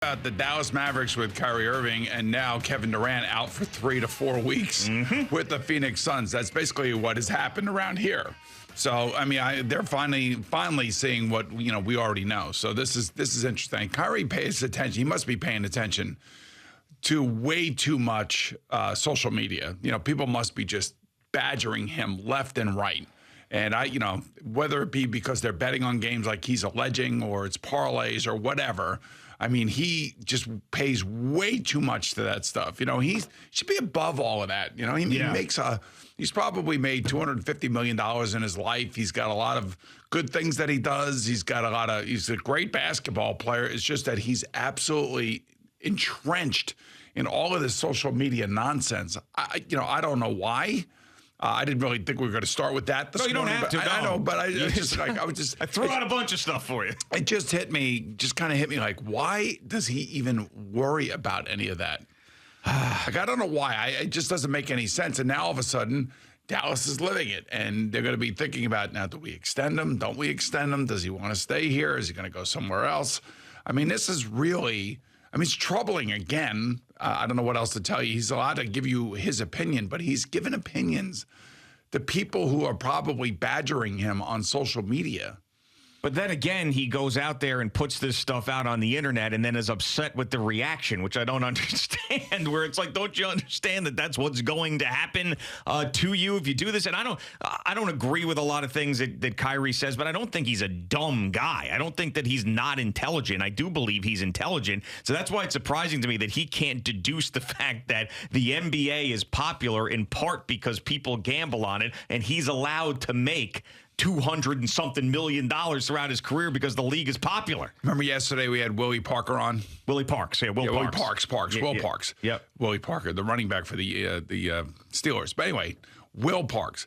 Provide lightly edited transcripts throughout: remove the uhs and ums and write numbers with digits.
The Dallas Mavericks with Kyrie Irving and now Kevin Durant out for 3 to 4 weeks with the Phoenix Suns. That's basically what has happened around here. So, I mean, they're finally seeing what, we already know. So this is interesting. Kyrie pays attention. He must be paying attention to way too much social media. People must be just badgering him left and right. And whether it be because they're betting on games like he's alleging or it's parlays or whatever, I mean, he just pays way too much to that stuff. He should be above all of that. He's probably made $250 million in his life. He's got a lot of good things that he does. He's a great basketball player. It's just that he's absolutely entrenched in all of this social media nonsense. I don't know why. I didn't really think we were going to start with that this morning. You don't have to. I know, but I threw out a bunch of stuff for you. It just kind of hit me like, why does he even worry about any of that? I don't know why. It just doesn't make any sense. And now all of a sudden, Dallas is living it, and they're going to be thinking about, now, do we extend him? Don't we extend him? Does he want to stay here? Is he going to go somewhere else? I mean, this is really, it's troubling again. I don't know what else to tell you. He's allowed to give you his opinion, but he's given opinions to people who are probably badgering him on social media. But then again, he goes out there and puts this stuff out on the internet and then is upset with the reaction, which I don't understand, where it's like, don't you understand that that's what's going to happen to you if you do this? And I don't agree with a lot of things that Kyrie says, but I don't think he's a dumb guy. I don't think that he's not intelligent. I do believe he's intelligent. So that's why it's surprising to me that he can't deduce the fact that the NBA is popular in part because people gamble on it, and he's allowed to make $200 and something million throughout his career because the league is popular. Remember yesterday we had Willie Parker on? Willie Parks, Parks. Will Parks. Yep. Willie Parker, the running back for the Steelers. But anyway, Will Parks,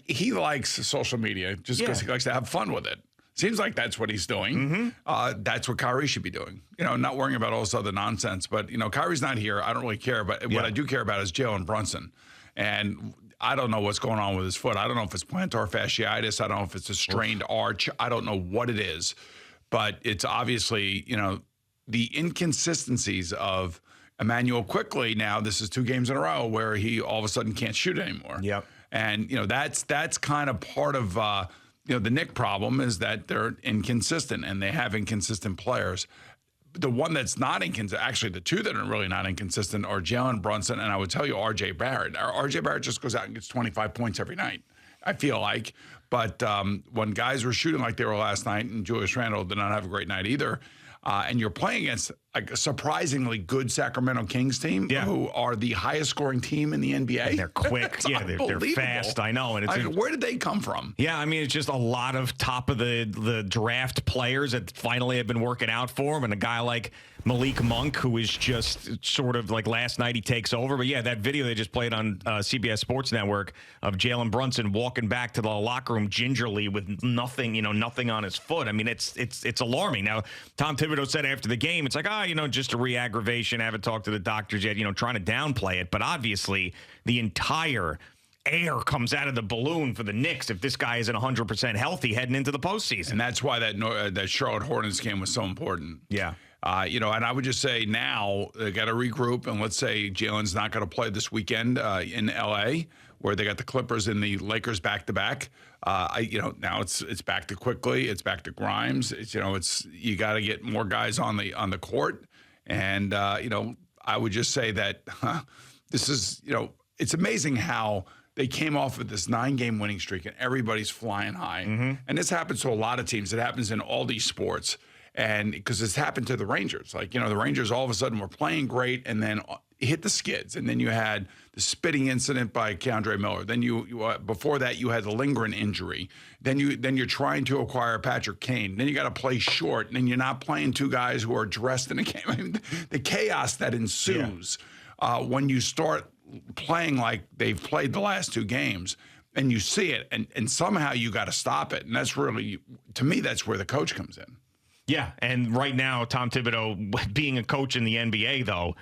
he likes social media just because he likes to have fun with it. Seems like that's what he's doing. That's what Kyrie should be doing. Not worrying about all this other nonsense. But, Kyrie's not here. I don't really care. But what I do care about is Jalen Brunson. And I don't know what's going on with his foot. I don't know if it's plantar fasciitis. I don't know if it's a strained arch. I don't know what it is. But it's obviously, the inconsistencies of Emmanuel Quickly now. This is 2 games in a row where he all of a sudden can't shoot anymore. Yep. And, that's kind of part of, the Knicks problem is that they're inconsistent and they have inconsistent players. The one that's not inconsistent, actually the 2 that are really not inconsistent are Jalen Brunson and I would tell you R.J. Barrett. R.J. Barrett just goes out and gets 25 points every night, I feel like. But when guys were shooting like they were last night, and Julius Randle did not have a great night either, and you're playing against a surprisingly good Sacramento Kings team who are the highest scoring team in the NBA. And they're quick. They're fast. I know. And where did they come from? Yeah, it's just a lot of top of the draft players that finally have been working out for him. And a guy like Malik Monk, who is just sort of like last night he takes over. But that video they just played on CBS Sports Network of Jalen Brunson walking back to the locker room gingerly with nothing on his foot. It's alarming. Now, Tom Thibodeau said after the game, it's like, just a re-aggravation. I haven't talked to the doctors yet, trying to downplay it. But obviously, the entire air comes out of the balloon for the Knicks if this guy isn't 100% healthy heading into the postseason. And that's why that Charlotte Hornets game was so important. Yeah. And I would just say now they got to regroup. And let's say Jalen's not going to play this weekend in L.A., where they got the Clippers and the Lakers back-to-back. Now it's back to Quickly. It's back to Grimes. You got to get more guys on the court. And, I would just say that this is, it's amazing how they came off of this 9-game winning streak and everybody's flying high. And this happens to a lot of teams. It happens in all these sports. And because it's happened to the Rangers. The Rangers all of a sudden were playing great and then hit the skids. And then you had the spitting incident by Keandre Miller. Then you before that, you had the Lindgren injury. Then you're trying to acquire Patrick Kane. Then you got to play short. And then you're not playing 2 guys who are dressed in a game. The chaos that ensues when you start playing like they've played the last 2 games. And you see it. And somehow you got to stop it. And that's really, to me, that's where the coach comes in. Yeah, and right now, Tom Thibodeau, being a coach in the NBA, though,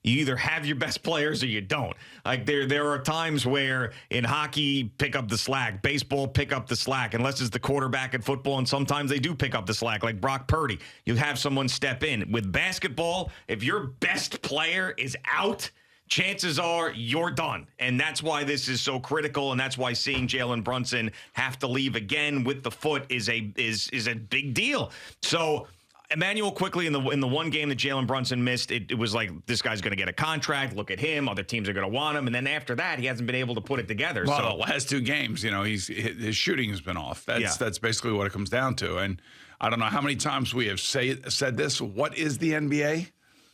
you either have your best players or you don't. Like there are times where in hockey, pick up the slack, baseball, pick up the slack, unless it's the quarterback in football, and sometimes they do pick up the slack, like Brock Purdy. You have someone step in. With basketball, if your best player is out, chances are you're done. And that's why this is so critical, and that's why seeing Jalen Brunson have to leave again with the foot is a big deal. So Emmanuel quickly in the one game that Jalen Brunson missed, it was like, this guy's going to get a contract. Look at him. Other teams are going to want him. And then after that, he hasn't been able to put it together. Well, so the last 2 games, his shooting has been off. That's basically what it comes down to. And I don't know how many times we have said this. What is the NBA?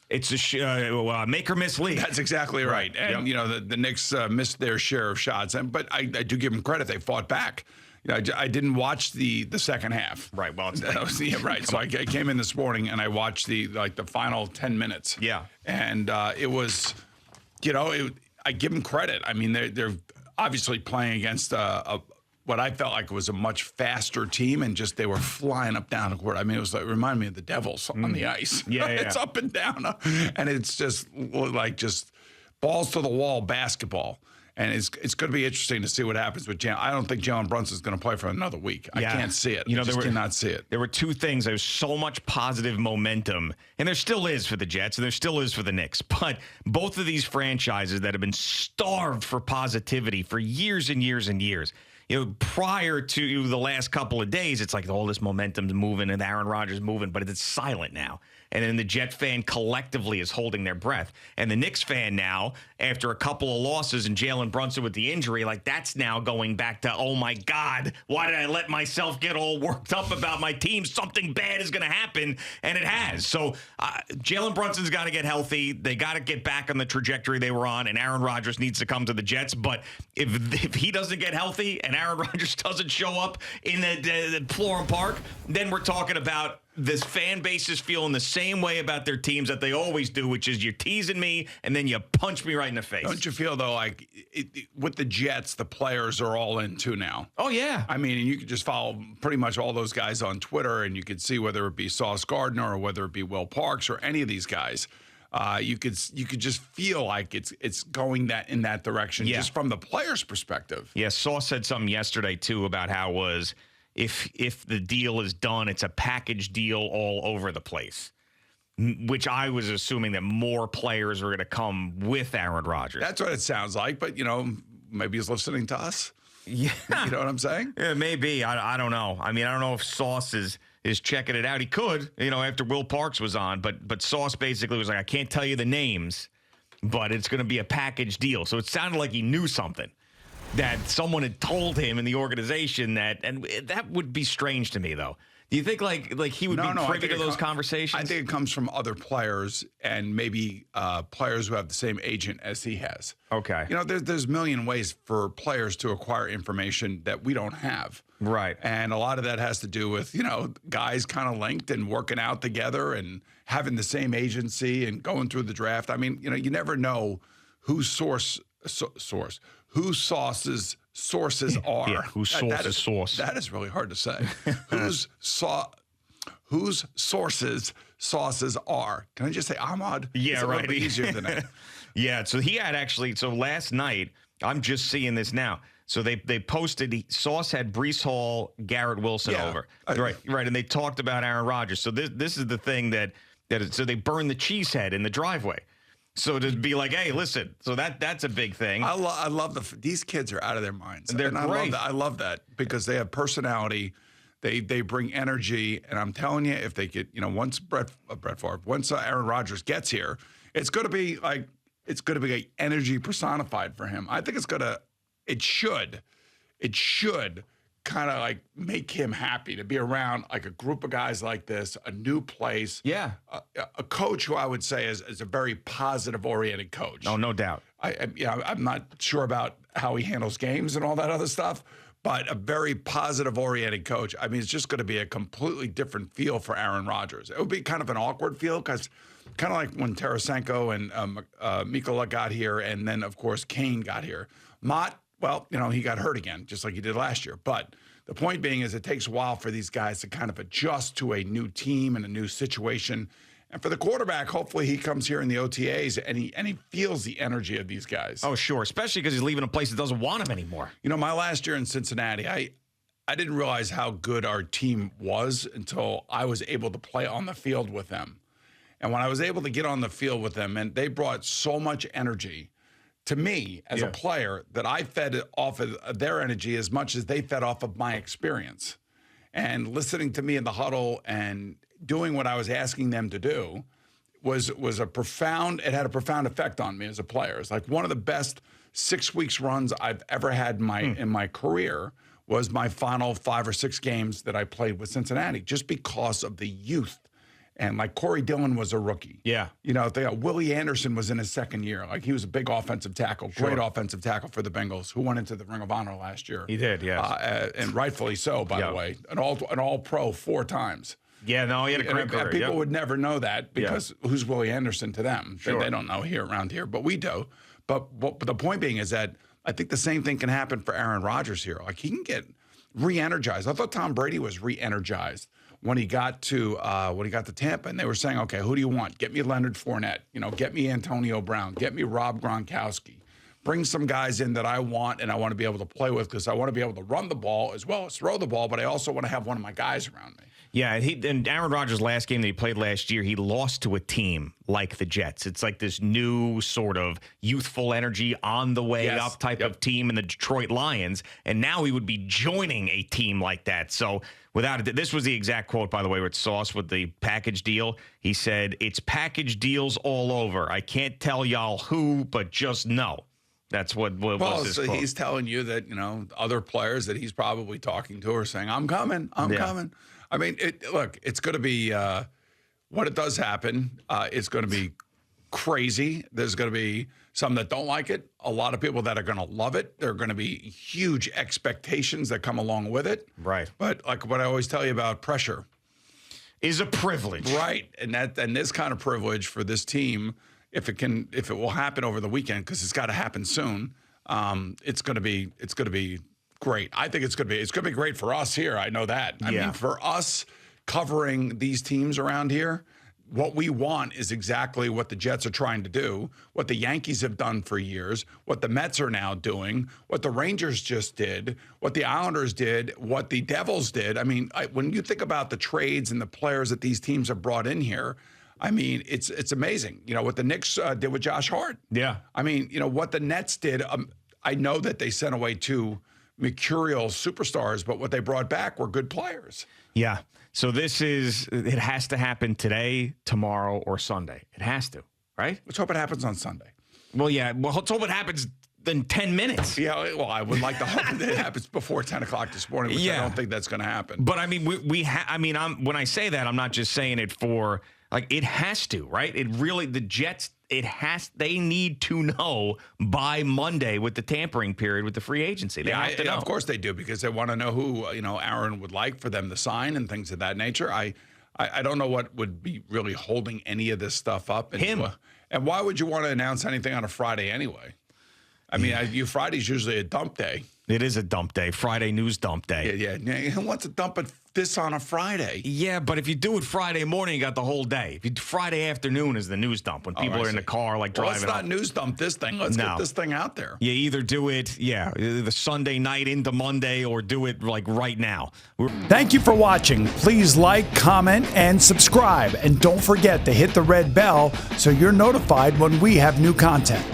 It's a make or miss league. That's exactly right. And, the Knicks missed their share of shots. But I do give them credit. They fought back. I didn't watch the second half. Right. Well, right. So I came in this morning and I watched the final 10 minutes. Yeah. And it was, I give them credit. I mean, they're obviously playing against what I felt like was a much faster team, and just they were flying up down the court. I mean, it reminded me of the Devils on the ice. Yeah, It's up and down, and it's just balls to the wall basketball. And it's going to be interesting to see what happens with Jalen. I don't think Jalen Brunson is going to play for another week. I can't see it. I just cannot see it. There were 2 things. There was so much positive momentum, and there still is for the Jets, and there still is for the Knicks. But both of these franchises that have been starved for positivity for years and years and years. Prior to the last couple of days, it's like all this momentum's moving and Aaron Rodgers moving, but it's silent now. And then the Jet fan collectively is holding their breath. And the Knicks fan now, after a couple of losses and Jalen Brunson with the injury, that's now going back to, oh my God, why did I let myself get all worked up about my team? Something bad is going to happen. And it has. So Jalen Brunson's got to get healthy. They got to get back on the trajectory they were on. And Aaron Rodgers needs to come to the Jets. But if he doesn't get healthy and Aaron Rodgers doesn't show up in the Florham Park, then we're talking about this fan base is feeling the same way about their teams that they always do, which is you're teasing me and then you punch me right in the face. Don't you feel, though, like with the Jets, the players are all in too now? Oh, yeah. I mean, and you could just follow pretty much all those guys on Twitter, and you could see whether it be Sauce Gardner or whether it be Will Parks or any of these guys. You could just feel like it's going in that direction, just from the players' perspective. Yeah, Sauce said something yesterday, too, about how it was if the deal is done, it's a package deal all over the place, which I was assuming that more players are going to come with Aaron Rodgers. That's what it sounds like, but, maybe he's listening to us. Yeah. You know what I'm saying? Yeah, maybe. I don't know. I mean, I don't know if Sauce is checking it out. He could, after Will Parks was on, but Sauce basically was like, I can't tell you the names, but it's going to be a package deal. So it sounded like he knew something, that someone had told him in the organization and that would be strange to me, though. Do you think like he would be privy to those conversations? I think it comes from other players and maybe players who have the same agent as he has. Okay. There's a million ways for players to acquire information that we don't have. Right. And a lot of that has to do with, guys kind of linked and working out together and having the same agency and going through the draft. I mean, you never know whose sources are. Yeah, whose source is source. That is really hard to say. Whose sources are. Can I just say Ahmad? Yeah, it's a right. little bit easier than that. Yeah, so he had so last night, I'm just seeing this now. So they posted, Sauce had Breece Hall, Garrett Wilson over. Right, and they talked about Aaron Rodgers. So this is the thing so they burned the cheese head in the driveway. So to be like, hey, listen, so that's a big thing. I love these kids are out of their minds. They're great. I love that because they have personality. They bring energy. And I'm telling you, if they get, once Brett Favre, once Aaron Rodgers gets here, it's going to be like energy personified for him. I think it should kind of like make him happy to be around like a group of guys like this, a new place. Yeah. A coach who I would say is a very positive oriented coach. Oh, no doubt. I'm not sure about how he handles games and all that other stuff, but a very positive oriented coach. I mean, it's just going to be a completely different feel for Aaron Rodgers. It would be kind of an awkward feel because kind of like when Tarasenko and Mikola got here, and then of course Kane got here. Mott, well, he got hurt again, just like he did last year. But the point being is it takes a while for these guys to kind of adjust to a new team and a new situation. And for the quarterback, hopefully he comes here in the OTAs and he feels the energy of these guys. Oh, sure, especially because he's leaving a place that doesn't want him anymore. You know, my last year in Cincinnati, I didn't realize how good our team was until I was able to play on the field with them. And when I was able to get on the field with them, and they brought so much energy to me as a player that I fed off of their energy as much as they fed off of my experience. And listening to me in the huddle and doing what I was asking them to do was it had a profound effect on me as a player. It's like one of the best 6 weeks runs I've ever had in my career was my final 5 or 6 games that I played with Cincinnati, just because of the youth. And like Corey Dillon was a rookie. Yeah. You know, Willie Anderson was in his second year. Like he was a big offensive tackle, great offensive tackle for the Bengals, who went into the Ring of Honor last year. He did, yes. And rightfully so, by the way. An all pro 4 times. Yeah, no, he had a great career. People would never know that because who's Willie Anderson to them? Sure. They don't know around here, but we do. But the point being is that I think the same thing can happen for Aaron Rodgers here. Like he can get re-energized. I thought Tom Brady was re-energized when he got to Tampa, and they were saying, okay, who do you want? Get me Leonard Fournette. You know, get me Antonio Brown. Get me Rob Gronkowski. Bring some guys in that I want and I want to be able to play with, because I want to be able to run the ball as well as throw the ball, but I also want to have one of my guys around me. Yeah, and Aaron Rodgers' last game that he played last year, he lost to a team like the Jets. It's like this new sort of youthful energy, on the way up type of team in the Detroit Lions, and now he would be joining a team like that. So without it, this was the exact quote, by the way, with Sauce with the package deal. He said, "It's package deals all over. I can't tell y'all who, but just know." That's what was his quote. He's telling you that, you know, other players that he's probably talking to are saying, I'm coming. I mean, it's going to be what it does happen. It's going to be crazy. There's going to be some that don't like it, a lot of people that are going to love it. There are going to be huge expectations that come along with it. Right. But like what I always tell you about pressure is a privilege. Right. And this kind of privilege for this team, if it will happen over the weekend, because it's got to happen soon, it's going to be great. I think it's going to be great for us here. I know that. I mean, for us covering these teams around here, what we want is exactly what the Jets are trying to do, what the Yankees have done for years, what the Mets are now doing, what the Rangers just did, what the Islanders did, what the Devils did. I mean, when you think about the trades and the players that these teams have brought in here, I mean, it's amazing. You know, what the Knicks did with Josh Hart. Yeah. I mean, you know, what the Nets did, I know that they sent away 2 mercurial superstars, but what they brought back were good players. Yeah. So it has to happen today, tomorrow, or Sunday. It has to, right? Let's hope it happens on Sunday. Well, yeah. Well, let's hope it happens in 10 minutes. Yeah, well, I would like to hope that it happens before 10 o'clock this morning, which I don't think that's going to happen. But, I mean, when I say that, I'm not just saying it for, like, it has to, right? The Jets, they need to know by Monday with the tampering period with the free agency. They have to know. Of course they do, because they want to know who, you know, Aaron would like for them to sign and things of that nature. I don't know what would be really holding any of this stuff up. And why would you want to announce anything on a Friday anyway? I mean, Friday's usually a dump day. It is a dump day. Friday news dump day. Yeah. Who wants to dump this on a Friday? Yeah, but if you do it Friday morning, you got the whole day. If you Friday afternoon is the news dump when people are in the car, like driving. Let's not news dump this thing. Let's get this thing out there. You either do it, the Sunday night into Monday, or do it like right now. Thank you for watching. Please like, comment, and subscribe. And don't forget to hit the red bell so you're notified when we have new content.